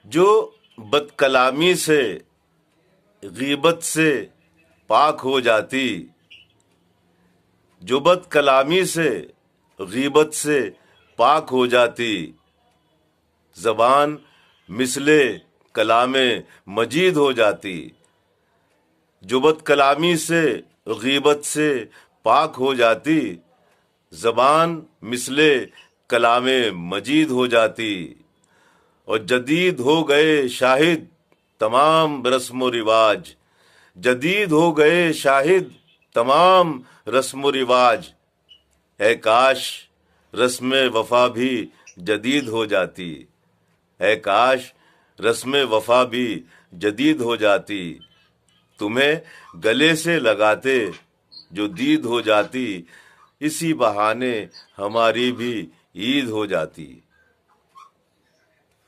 जो बदकलामी से गीबत से पाक हो जाती, जो बदकलामी से गीबत से पाक हो जाती, ज़बान मिसले कलामे मजीद हो जाती। जो बदकलामी से गीबत से पाक हो जाती, ज़बान मिसले कलामे मजीद हो जाती। और जदीद हो गए शाहिद तमाम रस्म व रिवाज, जदीद हो गए शाहिद तमाम रस्म व रिवाज। है काश रस्म वफा भी जदीद हो जाती, है काश रस्म वफा भी जदीद हो जाती। तुम्हें गले से लगाते जो दीद हो जाती, इसी बहाने हमारी भी ईद हो जाती।